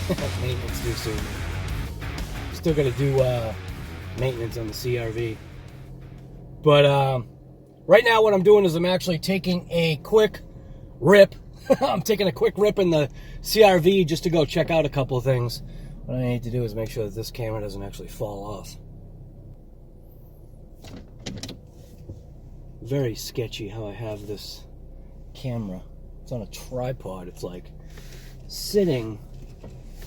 Maintenance too soon. Still got to do maintenance on the CRV. But right now what I'm doing is I'm actually taking a quick rip. I'm taking a quick rip in the CRV just to go check out a couple of things. What I need to do is make sure that this camera doesn't actually fall off. Very sketchy how I have this camera. It's on a tripod. It's like sitting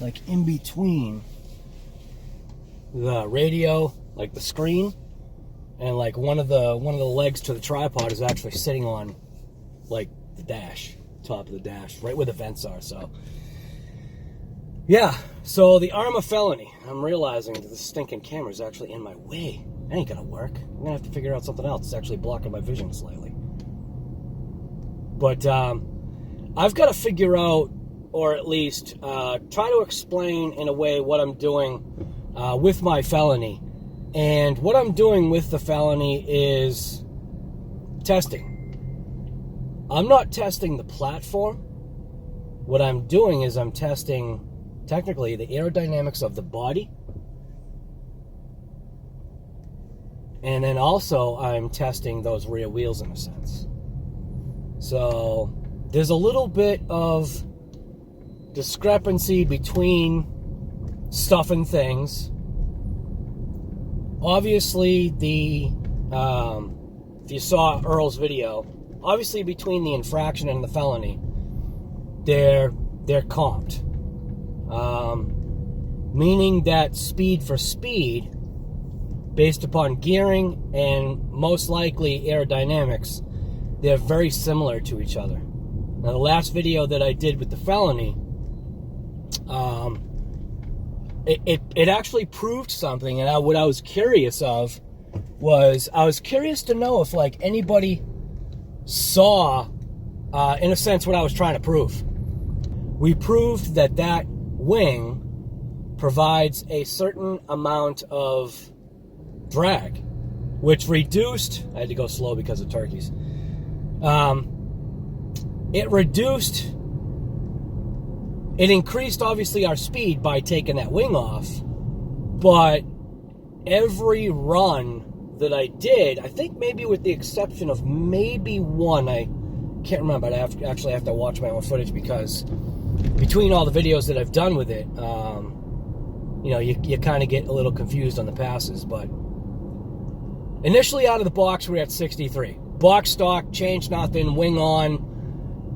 like in between the radio, like the screen, and like one of the legs to the tripod is actually sitting on like the dash, top of the dash, right where the vents are. So yeah, so the Arrma Felony, I'm realizing that the stinking camera is actually in my way. That ain't gonna work. I'm gonna have to figure out something else. It's actually blocking my vision slightly. But I've got to figure out, or at least try to explain in a way what I'm doing with my Felony. And what I'm doing with the Felony is testing. I'm not testing the platform. What I'm doing is I'm testing, technically, the aerodynamics of the body. And then also I'm testing those rear wheels in a sense. So there's a little bit of discrepancy between stuff and things. Obviously, if you saw Earl's video, obviously between the infraction and the felony, they're comped. Meaning that speed for speed, based upon gearing and most likely aerodynamics, they're very similar to each other. Now, the last video that I did with the Felony, it actually proved something, and what I was curious of was, I was curious to know if like anybody saw, in a sense, what I was trying to prove. We proved that that wing provides a certain amount of drag, which reduced, I had to go slow because of turkeys. It increased obviously our speed by taking that wing off, but every run that I did, I think maybe with the exception of maybe one, I can't remember, I actually have to watch my own footage because between all the videos that I've done with it, you know, you kind of get a little confused on the passes, but initially out of the box, we're at 63. Box stock, change nothing, wing on,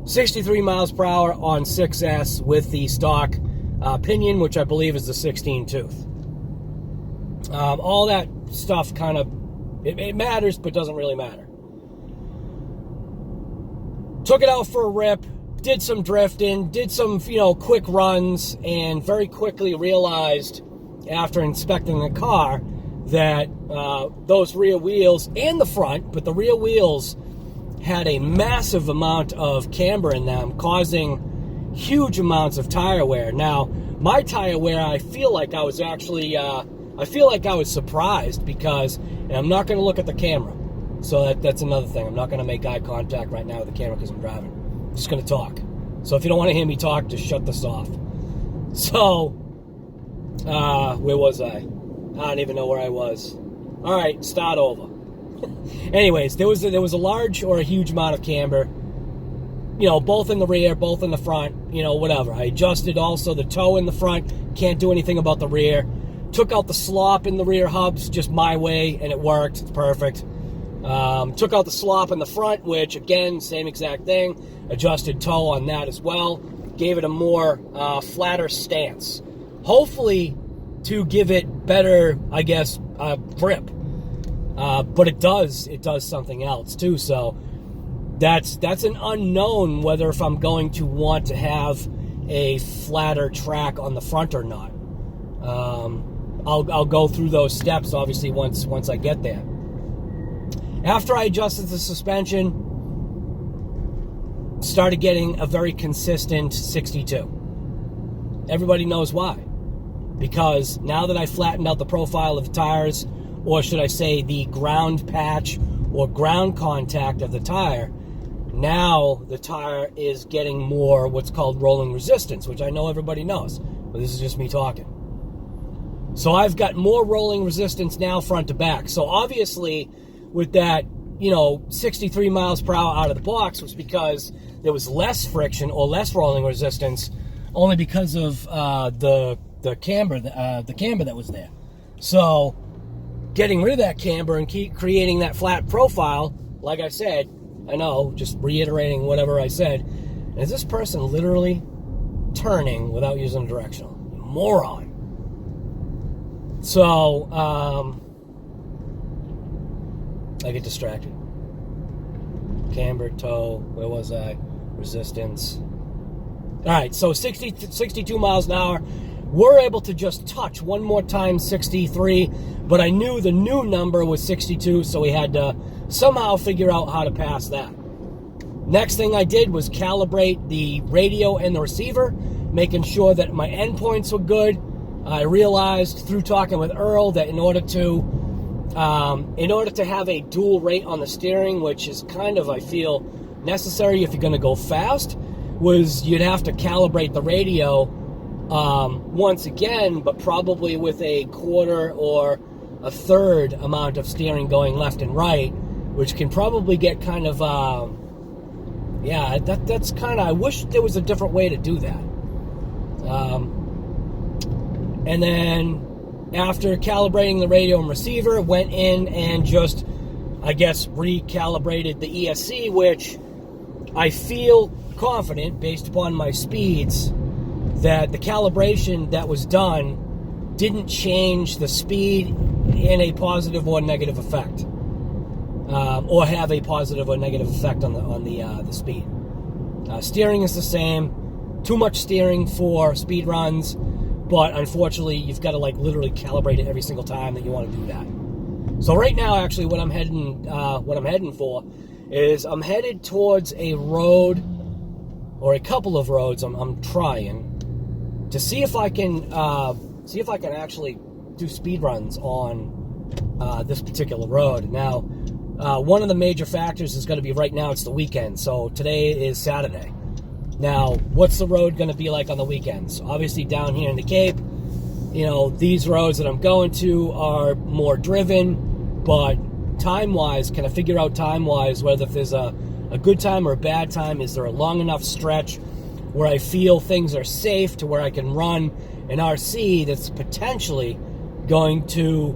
63 miles per hour on 6S with the stock pinion, which I believe is the 16 tooth. All that stuff kind of, it matters, but doesn't really matter. Took it out for a rip, did some drifting, did some, you know, quick runs, and very quickly realized after inspecting the car that those rear wheels and the front, but the rear wheels had a massive amount of camber in them, causing huge amounts of tire wear. Now, my tire wear, I feel like I was actually, I feel like I was surprised because, and I'm not going to look at the camera. So that's another thing. I'm not going to make eye contact right now with the camera because I'm driving. I'm just going to talk. So if you don't want to hear me talk, just shut this off. So, where was I? I don't even know where I was. All right, start over. Anyways, there was a large or a huge amount of camber, you know, both in the rear, both in the front, you know, whatever. I adjusted also the toe in the front, can't do anything about the rear. Took out the slop in the rear hubs just my way, and it worked. It's perfect. Took out the slop in the front, which, again, same exact thing. Adjusted toe on that as well. Gave it a more flatter stance. Hopefully to give it better, I guess, grip. But it does something else too. So that's an unknown whether if I'm going to want to have a flatter track on the front or not. I'll go through those steps obviously once I get there. After I adjusted the suspension, started getting a very consistent 62. Everybody knows why. Because now that I flattened out the profile of the tires, or should I say the ground patch or ground contact of the tire, now the tire is getting more what's called rolling resistance, which I know everybody knows. But this is just me talking. So I've got more rolling resistance now front to back. So obviously with that, 63 miles per hour out of the box was because there was less friction or less rolling resistance, only because of the camber that was there. So getting rid of that camber and keep creating that flat profile, like I said, I know, just reiterating whatever I said, is this person literally turning without using a directional? Moron. So, I get distracted. Camber, toe, where was I? Resistance. All right, so 62 miles an hour. We're able to just touch one more time 63, but I knew the new number was 62, so we had to somehow figure out how to pass that. Next thing I did was calibrate the radio and the receiver, making sure that my endpoints were good. I realized through talking with Earl that in order to have a dual rate on the steering, which is kind of, I feel, necessary if you're going to go fast, was you'd have to calibrate the radio once again, but probably with a quarter or a third amount of steering going left and right, which can probably get kind of, that's kind of, I wish there was a different way to do that. And then after calibrating the radio and receiver, went in and just, I guess, recalibrated the ESC, which I feel confident, based upon my speeds, that the calibration that was done didn't change the speed in a positive or negative effect, or have a positive or negative effect on the speed. Steering is the same. Too much steering for speed runs, but unfortunately, you've got to literally calibrate it every single time that you want to do that. So right now, actually, what I'm heading for is I'm headed towards a road, or a couple of roads. I'm trying to see if I can actually do speed runs on this particular road. Now, one of the major factors is going to be right now it's the weekend, so today is Saturday. Now, what's the road going to be like on the weekends? Obviously, down here in the Cape, these roads that I'm going to are more driven, but time-wise, can I figure out time-wise whether if there's a good time or a bad time? Is there a long enough stretch where I feel things are safe to where I can run an RC that's potentially going to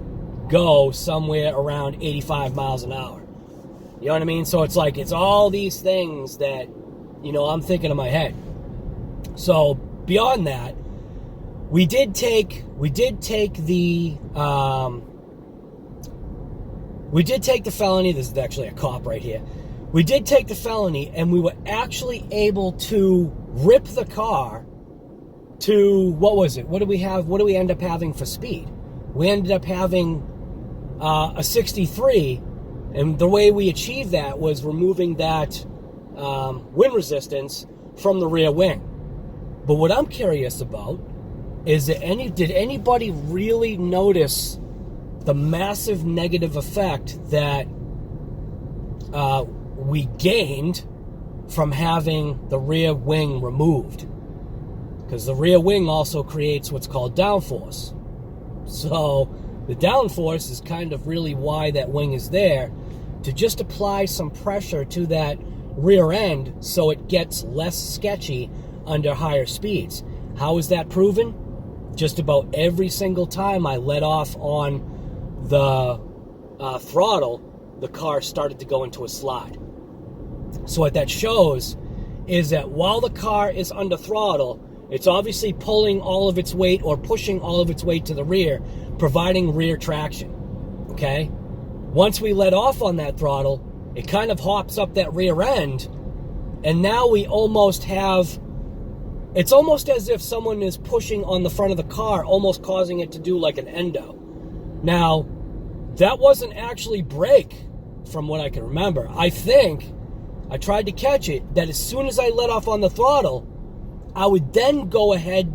go somewhere around 85 miles an hour? You know what I mean? So it's all these things that, I'm thinking in my head. So beyond that, we did take the felony. This is actually a cop right here. We did take the felony, and we were actually able to rip the car to, what was it? What do we end up having for speed? We ended up having a 63, and the way we achieved that was removing that wind resistance from the rear wing. But what I'm curious about is did anybody really notice the massive negative effect that we gained from having the rear wing removed? Because the rear wing also creates what's called downforce. So the downforce is kind of really why that wing is there, to just apply some pressure to that rear end so it gets less sketchy under higher speeds. How is that proven? Just about every single time I let off on the throttle, the car started to go into a slide. So what that shows is that while the car is under throttle, it's obviously pulling all of its weight or pushing all of its weight to the rear, providing rear traction, okay? Once we let off on that throttle, it kind of hops up that rear end, and now we almost have, it's almost as if someone is pushing on the front of the car, almost causing it to do like an endo. Now, that wasn't actually brake, from what I can remember. I think, I tried to catch it, that as soon as I let off on the throttle, I would then go ahead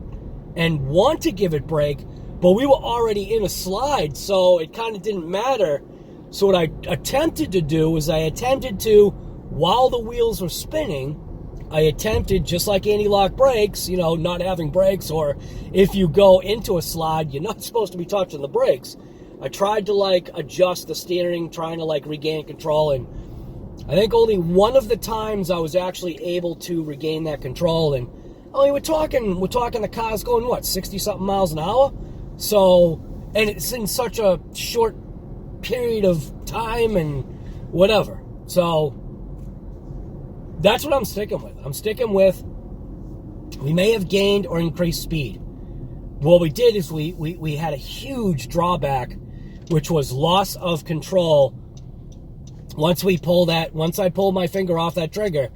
and want to give it brake, but we were already in a slide, so it kind of didn't matter. So what I attempted to do was while the wheels were spinning, I attempted, just like anti-lock brakes, you know, not having brakes, or if you go into a slide, you're not supposed to be touching the brakes. I tried to, like, adjust the steering, trying to, like, regain control, and I think only one of the times I was actually able to regain that control, and I mean, we're talking the car's going, what, 60-something miles an hour? So, and it's in such a short period of time and whatever. So, that's what I'm sticking with. I'm sticking with, we may have gained or increased speed. What we did is we had a huge drawback, which was loss of control. Once I pulled my finger off that trigger,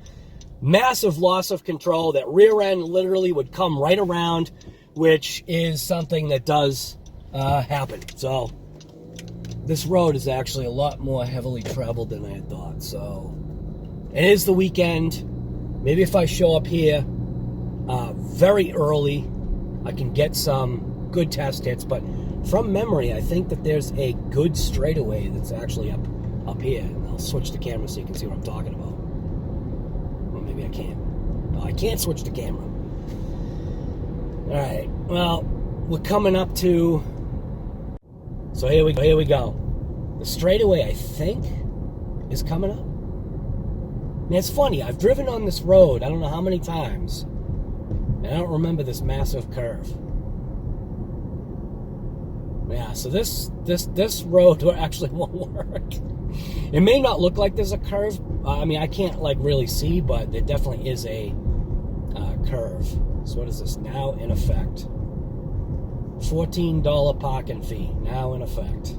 massive loss of control. That rear end literally would come right around, which is something that does happen. So this road is actually a lot more heavily traveled than I had thought. So it is the weekend. Maybe if I show up here very early, I can get some good test hits. But from memory, I think that there's a good straightaway that's actually up here. And I'll switch the camera so you can see what I'm talking about. Well, maybe I can't. No, I can't switch the camera. All right. Well, we're coming up to. So here we go. The straightaway, I think, is coming up. Man, it's funny. I've driven on this road I don't know how many times, and I don't remember this massive curve. Yeah, so this road actually won't work. It may not look like there's a curve. I mean, I can't like really see, but there definitely is a curve. So what is this now in effect? $14 parking fee now in effect.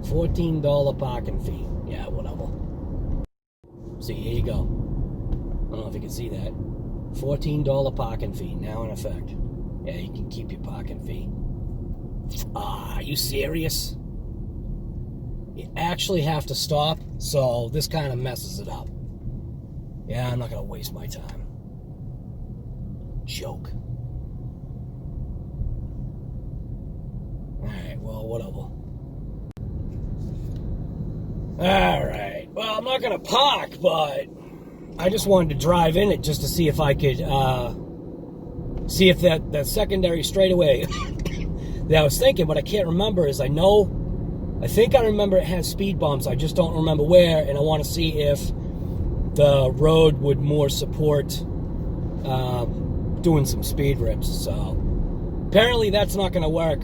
$14 parking fee. Yeah, whatever. See, here you go. I don't know if you can see that. $14 parking fee now in effect. Yeah, you can keep your parking fee. Are you serious? You actually have to stop, so this kind of messes it up. Yeah, I'm not going to waste my time. Joke. Alright, well, whatever. Alright, well, I'm not going to park, but I just wanted to drive in it just to see if I could, see if that secondary straightaway that I was thinking, but I can't remember, is I think I remember it had speed bumps, I just don't remember where, and I want to see if the road would more support doing some speed rips. So apparently that's not going to work.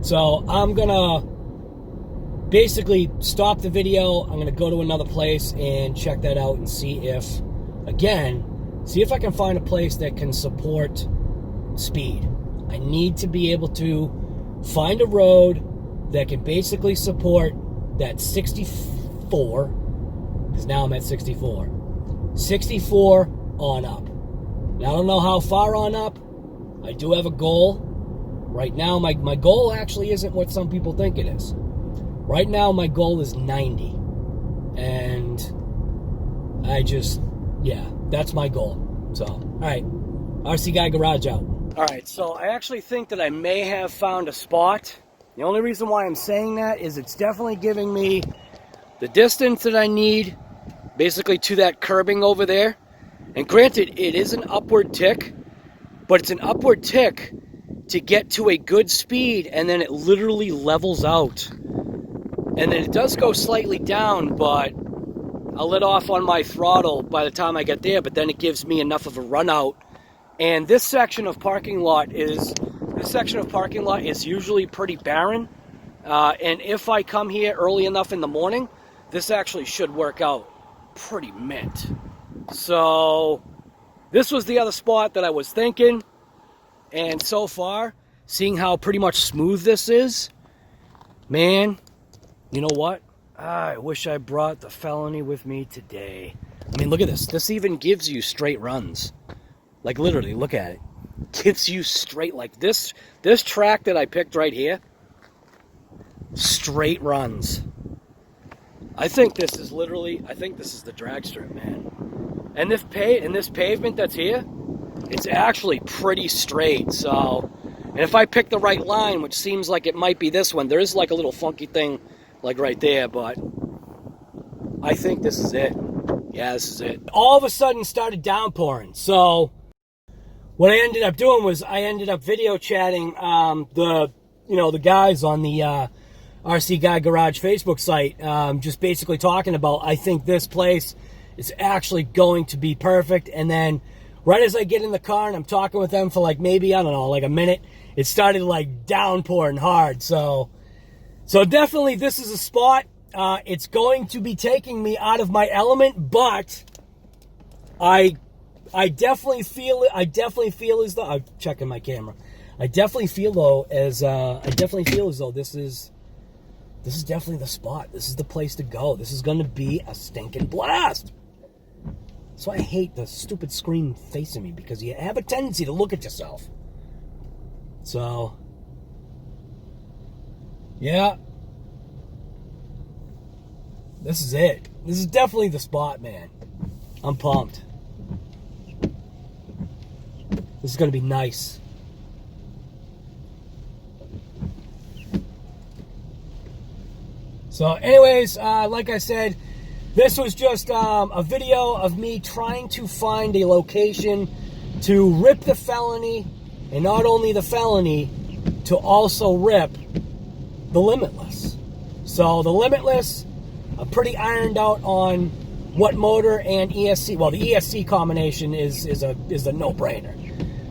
So I'm going to basically stop the video. I'm going to go to another place and check that out and see if I can find a place that can support speed. I need to be able to find a road that can basically support that 64, because now I'm at 64. 64 on up. Now, I don't know how far on up. I do have a goal. Right now, my goal actually isn't what some people think it is. Right now, my goal is 90. And that's my goal. So, all right. RC Guy Garage out. All right, so I actually think that I may have found a spot. The only reason why I'm saying that is it's definitely giving me the distance that I need, basically to that curbing over there. And granted, it is an upward tick, but it's an upward tick to get to a good speed, and then it literally levels out. And then it does go slightly down, but I'll let off on my throttle by the time I get there, but then it gives me enough of a run out. And this section of parking lot is usually pretty barren. And if I come here early enough in the morning, this actually should work out pretty mint. So this was the other spot that I was thinking. And so far, seeing how pretty much smooth this is, man, you know what? I wish I brought the Felony with me today. I mean, look at this. This even gives you straight runs. Like, literally, look at it. Gives you straight, like this track that I picked right here, straight runs. I think this is the drag strip, man. And this pavement that's here, it's actually pretty straight. So, and if I pick the right line, which seems like it might be this one, there is like a little funky thing like right there, but I think this is it. Yeah, this is it. All of a sudden started downpouring. So what I ended up doing was I ended up video chatting the guys on the RC Guy Garage Facebook site, just basically talking about, I think this place is actually going to be perfect. And then right as I get in the car and I'm talking with them for like maybe, I don't know, like a minute, it started like downpouring hard. So definitely this is a spot. It's going to be taking me out of my element, but I definitely feel it. I definitely feel as though I'm checking my camera. I definitely feel though as though this is definitely the spot. This is the place to go. This is going to be a stinking blast. So I hate the stupid screen facing me because you have a tendency to look at yourself. So yeah. This is it. This is definitely the spot, man. I'm pumped. This is going to be nice. So anyways, like I said, this was just a video of me trying to find a location to rip the Felony, and not only the Felony, to also rip the Limitless. So the Limitless, I'm pretty ironed out on what motor and ESC. Well, the ESC combination is a no-brainer.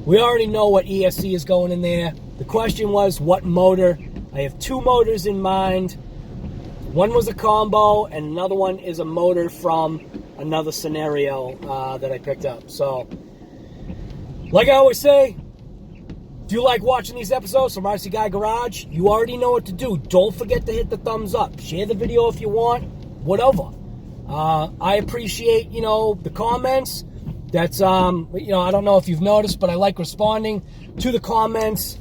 We already know what ESC is going in there. The question was what motor. I have two motors in mind. One was a combo, and another one is a motor from another scenario that I picked up. So, like I always say, if you like watching these episodes from RC Guy Garage, you already know what to do. Don't forget to hit the thumbs up. Share the video if you want. Whatever. I appreciate, the comments. That's, I don't know if you've noticed, but I like responding to the comments.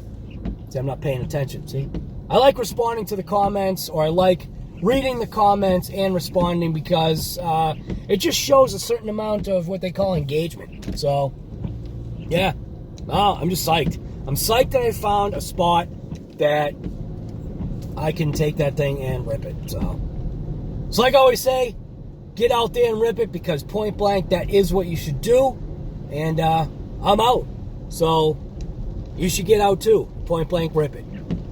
See, I'm not paying attention, see? I like responding to the comments, or I like reading the comments and responding because it just shows a certain amount of what they call engagement. So, yeah. No, I'm just psyched. I'm psyched that I found a spot that I can take that thing and rip it. So like I always say, get out there and rip it, because point blank, that is what you should do. And I'm out. So you should get out too. Point blank, rip it.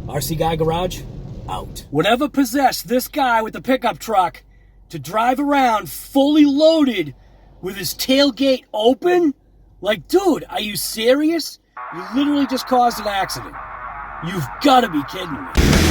RC Guy Garage, out. Whatever possessed this guy with the pickup truck to drive around fully loaded with his tailgate open? Like, dude, are you serious? You literally just caused an accident. You've got to be kidding me.